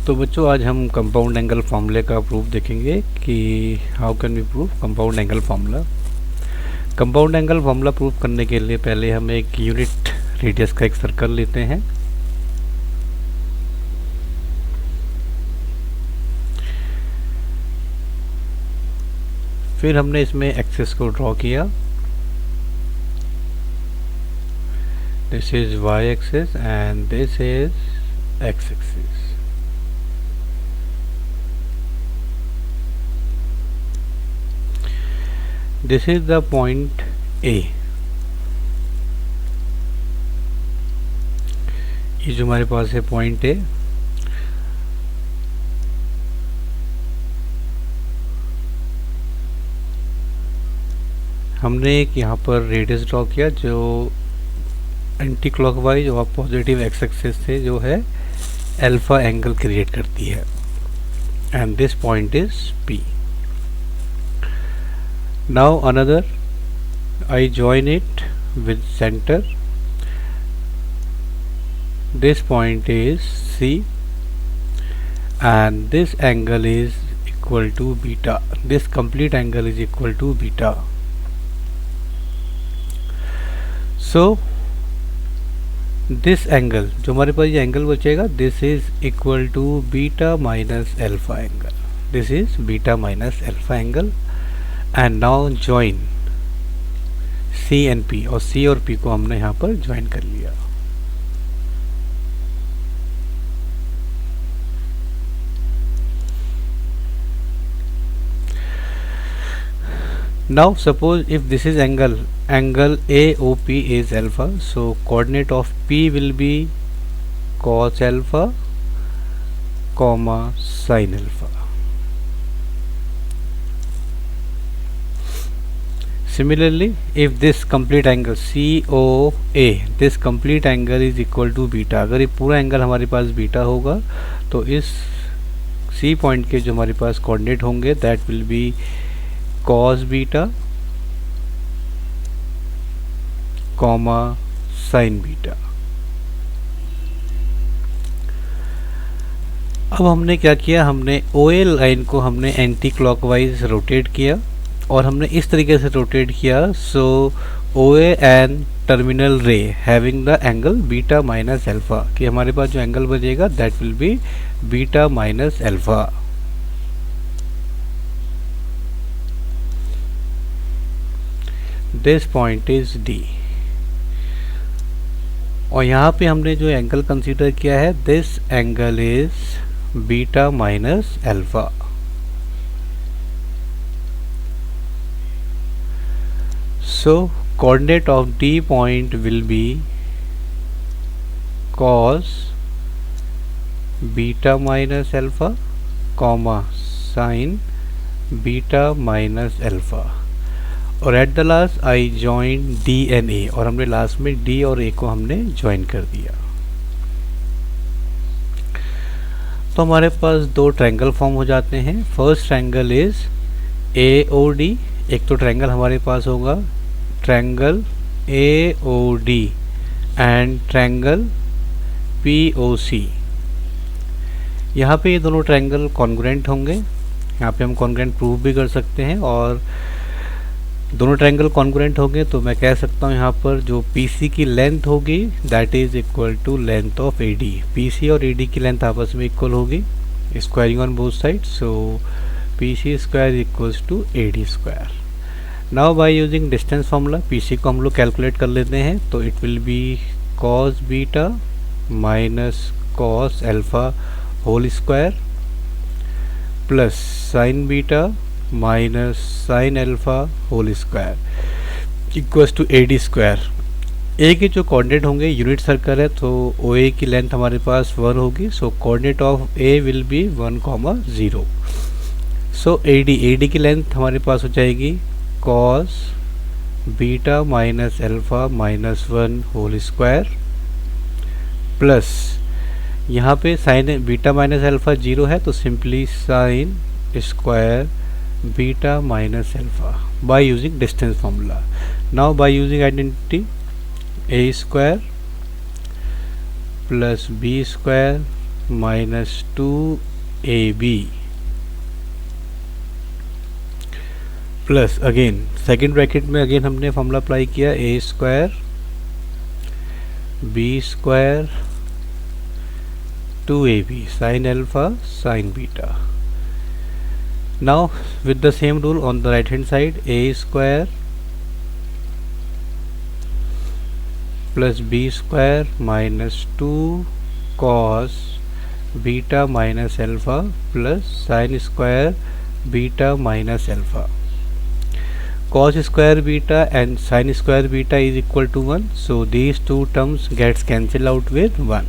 तो बच्चों आज हम कंपाउंड एंगल फार्मूले का प्रूफ देखेंगे कि how can we prove compound angle formula. Compound angle formula proof करने के लिए पहले हम एक यूनिट रेडियस का एक सर्कल लेते हैं। फिर हमने इसमें एक्सिस को ड्रॉ किया। This is Y axis and this is X axis. This is the point A। ये जो हमारे पास है पॉइंट A। हमने एक यहाँ पर रेडियस ड्रॉ किया जो एंटी क्लॉकवाइज और पॉजिटिव एक्स एक्सिस से जो है अल्फा एंगल क्रिएट करती है and this point is P। Now another, I join it with center. This point is C and this angle is equal to beta. This complete angle is equal to beta. So this angle जो हमारे पास ये angle बचेगा, this is equal to beta minus alpha angle. This is beta minus alpha angle. And now join C and P, और C और P को हमने यहाँ पर ज्वाइन कर लिया। Now suppose if this is angle AOP is alpha, so coordinate of P will be cos alpha comma sin alpha. Similarly, if this complete angle COA, this complete angle is equal to beta, अगर ये पूरा angle हमारे पास beta होगा तो इस C point के जो हमारे पास कोऑर्डिनेट होंगे that will be cos beta comma sin beta. अब हमने क्या किया, हमने OA लाइन को हमने एंटी क्लॉकवाइज रोटेट किया और हमने इस तरीके से रोटेट किया सो OA एंड टर्मिनल रे having the angle beta minus alpha, कि हमारे पास जो एंगल बचेगा that will be beta minus alpha. This point is D और यहाँ पे हमने जो एंगल कंसीडर किया है this angle is beta minus alpha. So coordinate of D point will be cos beta minus alpha comma sin beta minus alpha, और at the last I join D and A, और हमने last में D और A को हमने join कर दिया। तो हमारे पास दो ट्रायंगल फॉर्म हो जाते हैं। फर्स्ट ट्रायंगल इज AOD, एक तो ट्रायंगल हमारे पास होगा triangle AOD and triangle POC। यहाँ पे ये दोनों ट्रायंगल कॉन्ग्रुएंट होंगे, यहाँ पे हम कॉन्ग्रुएंट प्रूव भी कर सकते हैं। और दोनों ट्रायंगल कॉन्ग्रुएंट होंगे तो मैं कह सकता हूँ यहाँ पर जो PC की लेंथ होगी that is equal to length of AD। PC और AD की लेंथ आपस में इक्वल होगी, squaring on both side, so PC square equals to AD square. Now by using distance formula PC को हम लोग कैलकुलेट कर लेते हैं, तो it will be cos beta minus cos alpha whole square plus sin beta minus sin alpha whole square equals to AD square. A के जो coordinate होंगे, यूनिट सर्कल है तो OA की लेंथ हमारे पास 1 होगी, so coordinate of A will be 1,0। So AD की लेंथ हमारे पास हो जाएगी cos beta minus alpha minus 1 whole square plus यहाँ पे साइन बीटा माइनस अल्फा 0 है तो simply sine square beta minus alpha by using distance formula. Now by using identity A square plus B square minus 2ab plus again second bracket में again हमने formula apply किया a square b square 2ab sine alpha sign beta. Now with the same rule on the right hand side, a square plus b square minus 2 cos beta minus alpha plus sin square beta minus alpha. Cos square beta and sin square beta is equal to 1, so these two terms gets cancelled out with 1.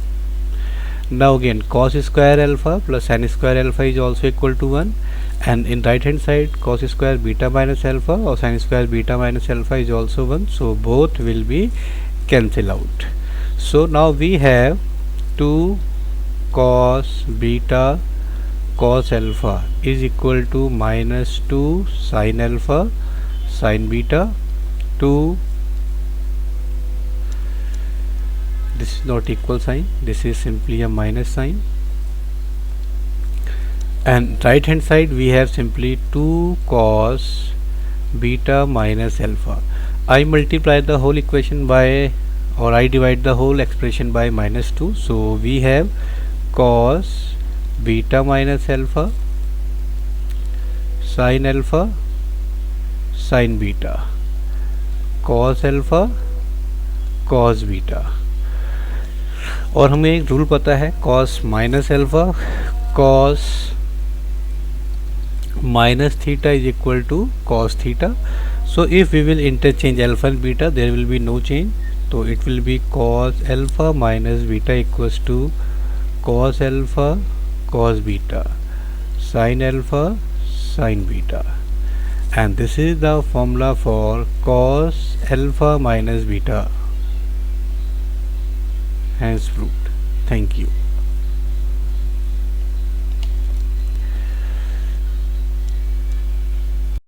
Now again cos square alpha plus sin square alpha is also equal to 1, and in right hand side cos square beta minus alpha or sin square beta minus alpha is also 1, so both will be cancelled out. So now we have 2 cos beta cos alpha is equal to minus 2 sin alpha sin beta. 2, this is not equal sign, this is simply a minus sign, and right hand side we have simply 2 cos beta minus alpha. I multiply the whole equation by, or I divide the whole expression by minus 2, so we have cos beta minus alpha sin alpha sin beta, cos alpha cos beta. और हमें एक rule पता है cos minus alpha cos minus theta is equal to cos theta. So if we will interchange alpha and beta, there will be no change, so it will be cos alpha minus beta equals to cos alpha cos beta sin alpha sin beta, and this is the formula for cos alpha minus beta. Hence proved. Thank you.